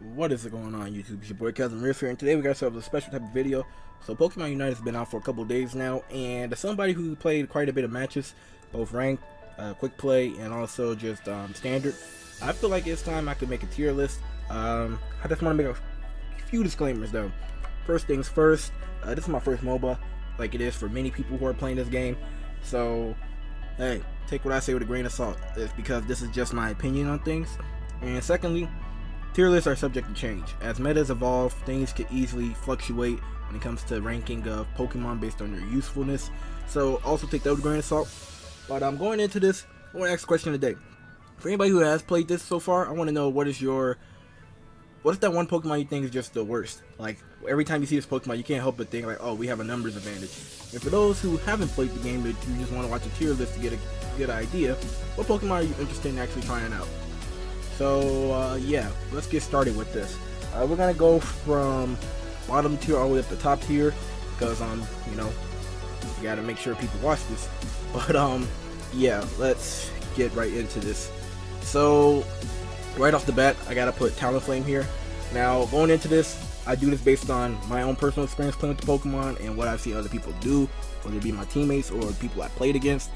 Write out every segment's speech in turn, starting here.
What is going on, YouTube? It's your boy ChasmRift here, and today we got ourselves a special type of video. So Pokemon Unite has been out for a couple days now, and as somebody who played quite a bit of matches, both ranked, quick play, and also just standard, I feel like it's time I could make a tier list. I just want to make a few disclaimers though. First things first, this is my first MOBA, like it is for many people who are playing this game. So, hey, take what I say with a grain of salt. It's because this is just my opinion on things. And secondly, tier lists are subject to change. As metas evolve, things could easily fluctuate when it comes to ranking of Pokemon based on their usefulness. So also take that with a grain of salt. But I'm going into this, I want to ask a question today. For anybody who has played this so far, I want to know what is that one Pokemon you think is just the worst? Like every time you see this Pokemon, you can't help but think like, oh, we have a numbers advantage. And for those who haven't played the game but you just want to watch a tier list to get a good idea, what Pokemon are you interested in actually trying out? So yeah, let's get started with this. We're gonna go from bottom tier all the way up to top tier because you know, you gotta make sure people watch this. But yeah, let's get right into this. So right off the bat, I gotta put Talonflame here. Now going into this, I do this based on my own personal experience playing with the Pokemon and what I've seen other people do, whether it be my teammates or people I played against.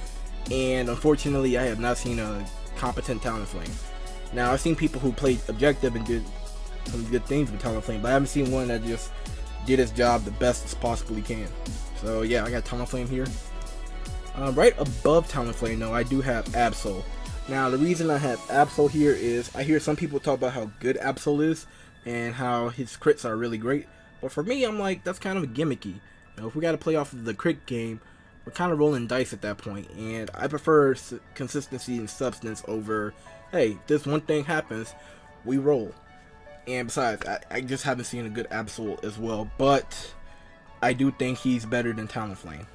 And unfortunately, I have not seen a competent Talonflame. Now, I've seen people who played objective and did some good things with Talonflame, but I haven't seen one that just did its job the best as possibly can. So yeah, I got Talonflame here. Right above Talonflame, though, I do have Absol. Now, the reason I have Absol here is I hear some people talk about how good Absol is and how his crits are really great. But for me, I'm like, that's kind of gimmicky. You know, if we got to play off of the crit game, we're kind of rolling dice at that point. And I prefer consistency and substance over, hey, this one thing happens, we roll. And besides, I just haven't seen a good Absol as well, but I do think he's better than Talonflame.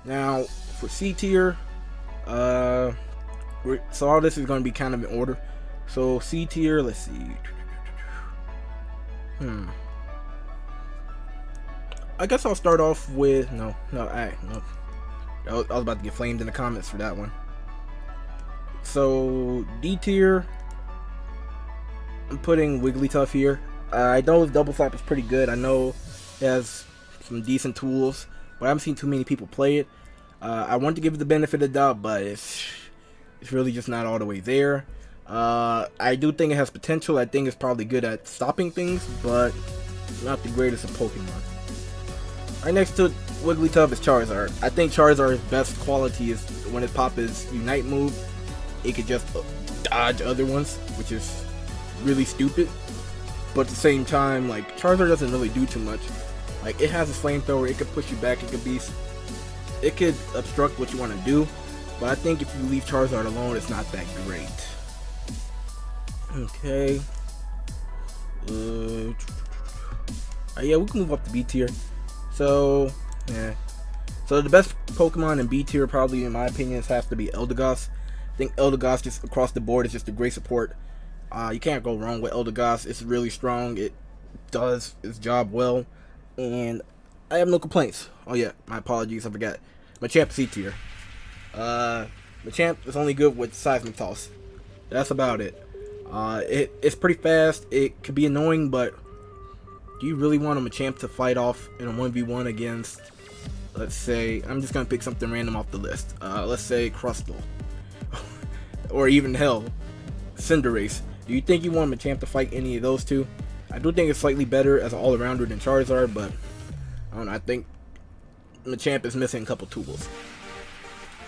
Now, for C tier, so all this is going to be kind of in order. So C tier, let's see. I guess I'll start off with, no. I was about to get flamed in the comments for that one. So D tier, I'm putting Wigglytuff here. I know his double slap is pretty good. I know it has some decent tools, but I haven't seen too many people play it. I want to give it the benefit of the doubt, but it's really just not all the way there. I do think it has potential. I think it's probably good at stopping things, but not the greatest of Pokemon. Right next to Wigglytuff is Charizard. I think Charizard's best quality is when it pops his Unite move, it could just dodge other ones, which is really stupid. But at the same time, like, Charizard doesn't really do too much. Like, it has a flamethrower, it could push you back, it could obstruct what you want to do. But I think if you leave Charizard alone, it's not that great. Okay. Yeah, we can move up to B tier. So, yeah. So the best Pokemon in B tier, probably in my opinion, has to be Eldegoss. I think Eldegoss just across the board is just a great support. You can't go wrong with Eldegoss. It's really strong. It does its job well, and I have no complaints. Oh yeah, my apologies, I forgot. Machamp C tier. Machamp is only good with Seismic Toss. That's about it. It's pretty fast. It could be annoying, but do you really want a Machamp to fight off in a 1v1 against, let's say, I'm just gonna pick something random off the list. Let's say Crustle. Or even hell, Cinderace. Do you think you want Machamp to fight any of those two? I do think it's slightly better as an all-arounder than Charizard, but I don't know, I think Machamp is missing a couple tools.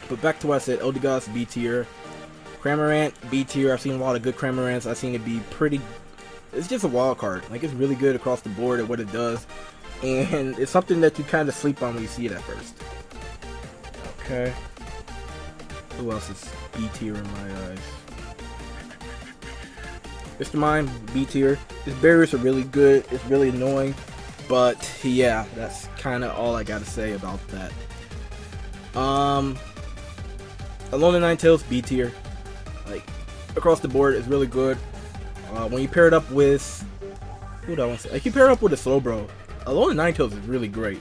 But back to what I said, Eldegoss B tier. Cramorant B tier. I've seen a lot of good Cramorants. I've seen it be pretty, it's just a wild card. Like, it's really good across the board at what it does, and it's something that you kind of sleep on when you see it at first. Okay. Who else is B tier in my eyes? Mr. Mime, B tier. His barriers are really good. It's really annoying. But yeah, that's kind of all I gotta say about that. Alone in Ninetales, B tier. Like, across the board, it's really good. When you pair it up with, who do I want to say? Like, you pair it up with a Slowbro, Alone in Ninetales is really great.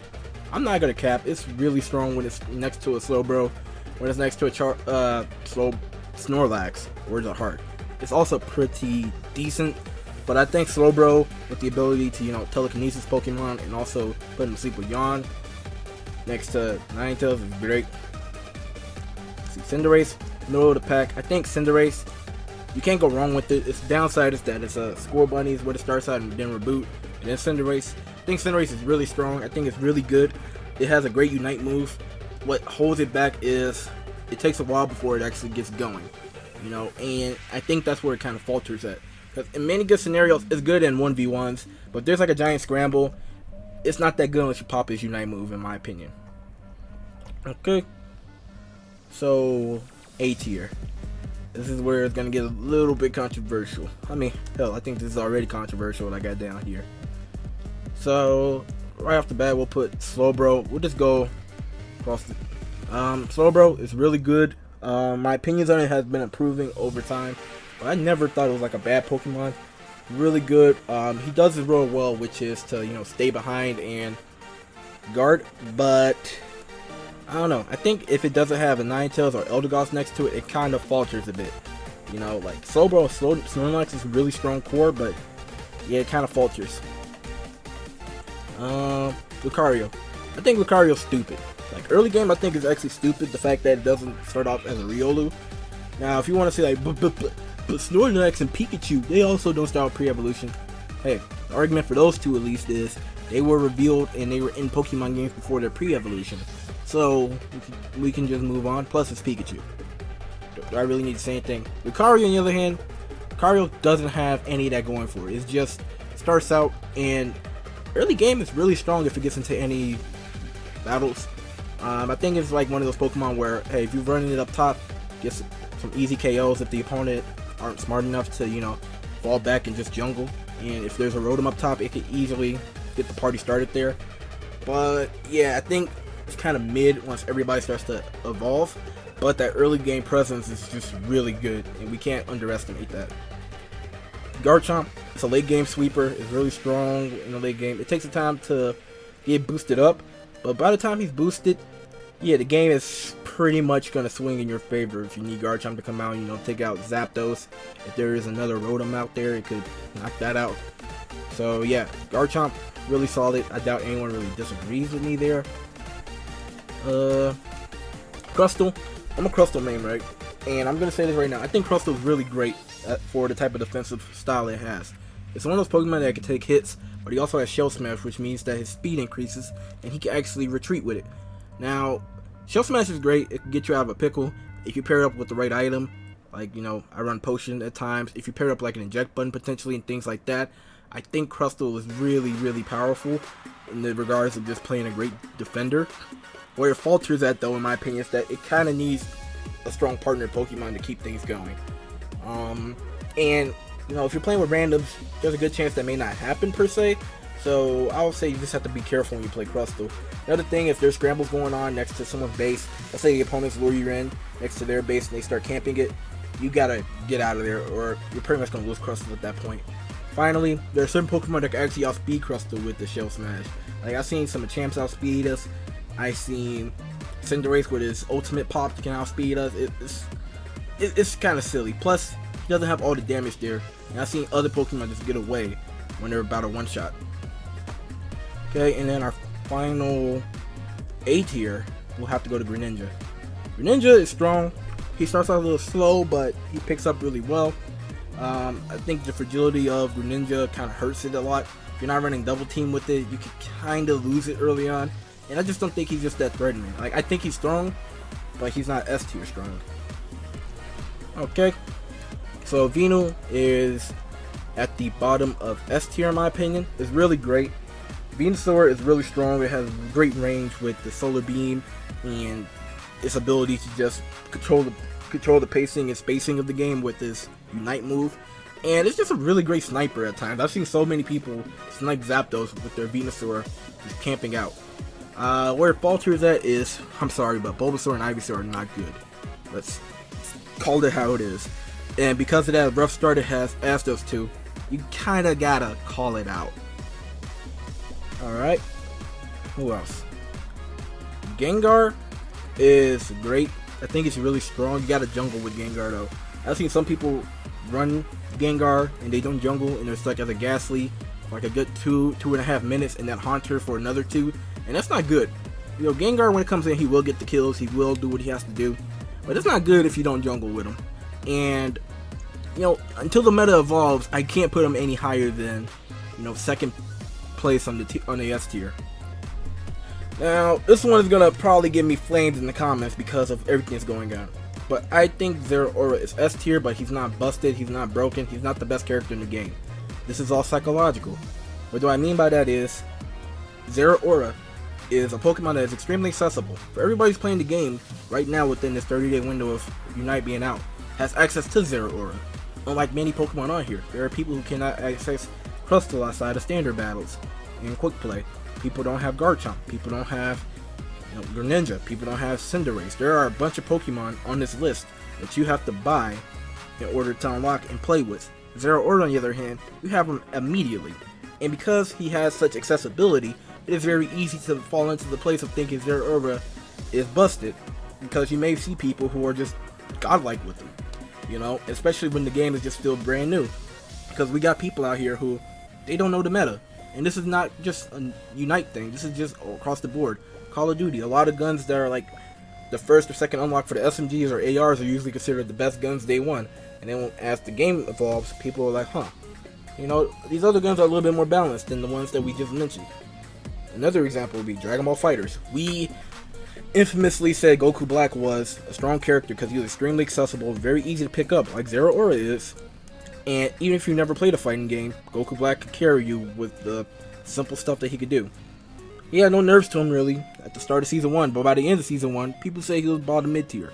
I'm not gonna cap. It's really strong when it's next to a Slowbro. When it's next to a Snorlax, words are hard. It's also pretty decent. But I think Slowbro, with the ability to, you know, telekinesis Pokemon and also put him to sleep with Yawn next to Ninetales is great. See, Cinderace, middle of the pack. I think Cinderace, you can't go wrong with it. Its downside is that it's a Score Bunnies where it starts out and then reboot. And then Cinderace, I think Cinderace is really strong. I think it's really good. It has a great Unite move. What holds it back is it takes a while before it actually gets going. You know, and I think that's where it kind of falters at. Because in many good scenarios, it's good in 1v1s, but if there's like a giant scramble, it's not that good unless you pop his Unite move, in my opinion. Okay. So, A tier. This is where it's going to get a little bit controversial. I mean, hell, I think this is already controversial what I got down here. So, right off the bat, we'll put Slowbro. We'll just go across the... Slowbro is really good. My opinions on it has been improving over time. But I never thought it was like a bad Pokemon. Really good. He does his role well, which is to, you know, stay behind and guard. But I don't know. I think if it doesn't have a Ninetales or Eldegoss next to it, it kind of falters a bit. You know, like Slowbro, Snorlax is a really strong core, but yeah, it kind of falters. Lucario. I think Lucario's stupid. Like early game, I think is actually stupid. The fact that it doesn't start off as a Riolu. Now, if you want to say like, but Snorlax and Pikachu, they also don't start pre-evolution. Hey, the argument for those two at least is they were revealed and they were in Pokemon games before their pre-evolution. So we can just move on. Plus, it's Pikachu. Do I really need to say anything? Lucario, on the other hand, Lucario doesn't have any of that going for it. It's just starts out and early game is really strong if it gets into any battles. I think it's like one of those Pokemon where, hey, if you're running it up top, gets some easy KOs if the opponent aren't smart enough to, you know, fall back and just jungle. And if there's a Rotom up top, it could easily get the party started there. But yeah, I think it's kind of mid once everybody starts to evolve. But that early game presence is just really good, and we can't underestimate that. Garchomp, it's a late game sweeper. It's really strong in the late game. It takes some time to get boosted up, but by the time he's boosted, yeah, the game is pretty much going to swing in your favor. If you need Garchomp to come out, you know, take out Zapdos. If there is another Rotom out there, it could knock that out. So yeah, Garchomp, really solid. I doubt anyone really disagrees with me there. Crustle, I'm a Crustle main, right? And I'm going to say this right now. I think Crustle is really great for the type of defensive style it has. It's one of those Pokemon that can take hits, but he also has Shell Smash, which means that his speed increases, and he can actually retreat with it. Now, Shell Smash is great. It can get you out of a pickle if you pair it up with the right item. Like, you know, I run Potion at times. If you pair it up like an Inject button potentially and things like that, I think Crustle is really, really powerful in the regards of just playing a great defender. Where it falters at, though, in my opinion, is that it kind of needs a strong partner Pokemon to keep things going. And, you know, if you're playing with randoms, there's a good chance that may not happen per se. So I would say you just have to be careful when you play Crustle. Another thing, if there's scrambles going on next to someone's base, let's say the opponents lure you in next to their base and they start camping it, you gotta get out of there or you're pretty much gonna lose Crustle at that point. Finally, there are certain Pokemon that can actually outspeed Crustle with the Shell Smash. Like I've seen some Machamps outspeed us. I've seen Cinderace with his ultimate pop can outspeed us. It's kind of silly. Plus, he doesn't have all the damage there. And I've seen other Pokemon just get away when they're about a one-shot. Okay, and then our final A tier, we'll have to go to Greninja. Greninja is strong. He starts out a little slow, but he picks up really well. I think the fragility of Greninja kind of hurts it a lot. If you're not running double team with it, you can kind of lose it early on. And I just don't think he's just that threatening. Like, I think he's strong, but he's not S tier strong. Okay, so Venu is at the bottom of S tier in my opinion. It's really great. Venusaur is really strong. It has great range with the Solar Beam and its ability to just control the pacing and spacing of the game with this Unite move. And it's just a really great sniper at times. I've seen so many people snipe Zapdos with their Venusaur just camping out. Where it falters at is, I'm sorry, but Bulbasaur and Ivysaur are not good. Let's call it how it is. And because of that rough start it has as those two, you kinda gotta call it out. Alright, who else? Gengar is great. I think it's really strong. You gotta jungle with Gengar though. I've seen some people run Gengar and they don't jungle and they're stuck as a Ghastly for like a good 2.5 minutes, and then Haunter for another 2, and that's not good. You know, Gengar, when it comes in, he will get the kills, he will do what he has to do, but it's not good if you don't jungle with him. And you know, until the meta evolves, I can't put him any higher than, you know, second place on the S tier. Now, this one is gonna probably give me flames in the comments because of everything that's going on. But I think Zeraora is S tier, but he's not busted, he's not broken, he's not the best character in the game. This is all psychological. What do I mean by that is, Zeraora is a Pokemon that is extremely accessible. For everybody who's playing the game right now within this 30-day window of Unite being out, has access to Zeraora. Unlike many Pokemon on here, there are people who cannot access Crustle outside of standard battles in quick play. People don't have Garchomp, people don't have Greninja, people don't have Cinderace. There are a bunch of Pokemon on this list that you have to buy in order to unlock and play with. Zeraora, on the other hand, you have him immediately. And because he has such accessibility, it is very easy to fall into the place of thinking Zeraora is busted, because you may see people who are just godlike with him. You know, especially when the game is just still brand new. Because we got people out here who, they don't know the meta. And this is not just a Unite thing, this is just across the board. Call of Duty, a lot of guns that are like the first or second unlock for the SMGs or ARs are usually considered the best guns day one. And then as the game evolves, people are like, huh, you know, these other guns are a little bit more balanced than the ones that we just mentioned. Another example would be Dragon Ball FighterZ. We infamously said Goku Black was a strong character because he was extremely accessible, very easy to pick up, like Zeraora is. And even if you never played a fighting game, Goku Black could carry you with the simple stuff that he could do. He had no nerfs to him really at the start of Season 1, but by the end of Season 1, people say he was bottom mid tier.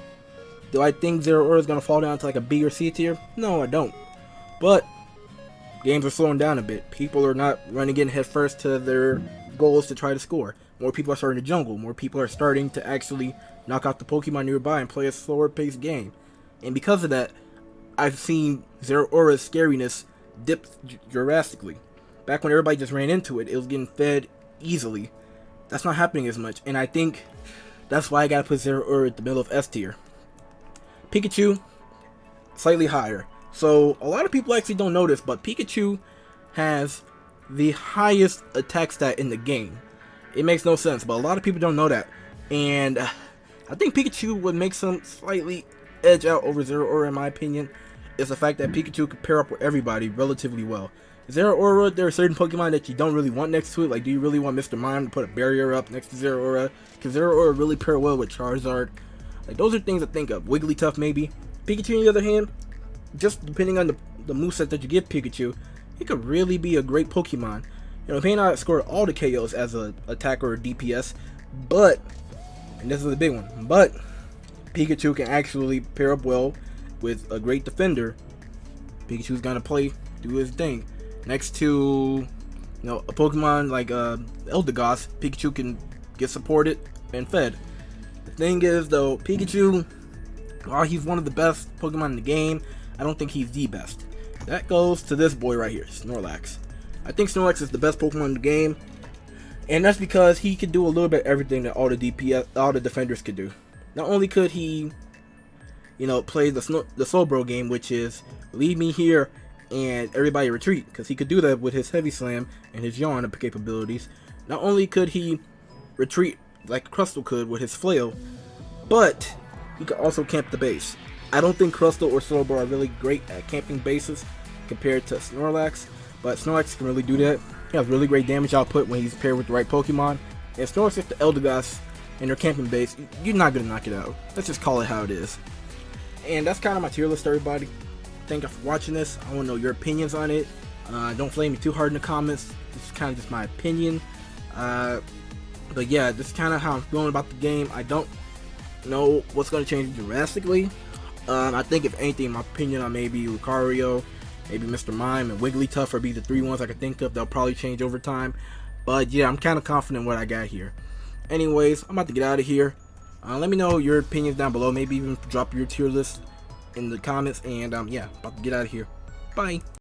Do I think Zeraora is going to fall down to like a B or C tier? No, I don't. But games are slowing down a bit. People are not running in head first to their goals to try to score. More people are starting to jungle. More people are starting to actually knock out the Pokemon nearby and play a slower paced game. And because of that, I've seen Zeraora's scariness dip drastically. Back when everybody just ran into it, it was getting fed easily. That's not happening as much, and I think that's why I gotta put Zeraora at the middle of S tier. Pikachu, slightly higher. So a lot of people actually don't know this, but Pikachu has the highest attack stat in the game. It makes no sense, but a lot of people don't know that. And I think Pikachu would make some slightly edge out over Zeraora in my opinion. Is the fact that Pikachu could pair up with everybody relatively well. Zeraora, there are certain Pokemon that you don't really want next to it. Like, do you really want Mr. Mime to put a barrier up next to Zeraora? Can Zeraora really pair well with Charizard? Like, those are things to think of. Wigglytuff, maybe. Pikachu, on the other hand, just depending on the moveset that you give Pikachu, he could really be a great Pokemon. You know, he may not score all the KOs as an attacker or DPS, but, and this is the big one, but Pikachu can actually pair up well with a great defender. Pikachu's gonna do his thing. Next to, you know, a Pokemon like Eldegoss, Pikachu can get supported and fed. The thing is though, Pikachu, while he's one of the best Pokemon in the game, I don't think he's the best. That goes to this boy right here, Snorlax. I think Snorlax is the best Pokemon in the game, and that's because he could do a little bit of everything that all the defenders could do. Not only could he, you know, play the Slowbro game, which is leave me here and everybody retreat, because he could do that with his Heavy Slam and his Yawn capabilities. Not only could he retreat like Crustle could with his Flail, but he could also camp the base. I don't think Crustle or Slowbro are really great at camping bases compared to Snorlax, but Snorlax can really do that. He has really great damage output when he's paired with the right Pokemon. And Snorlax is the Eldegoss in their camping base, you're not going to knock it out. Let's just call it how it is. And that's kind of my tier list, everybody. Thank you for watching this. I want to know your opinions on it. Don't flame me too hard in the comments. This is kind of just my opinion. But yeah, this is kind of how I'm feeling about the game. I don't know what's going to change drastically. I think if anything, my opinion on maybe Lucario, maybe Mr. Mime, and Wigglytuff would be the 3 ones I could think of. They'll probably change over time. But yeah, I'm kind of confident in what I got here. Anyways, I'm about to get out of here. Let me know your opinions down below. Maybe even drop your tier list in the comments. And yeah, about to get out of here. Bye.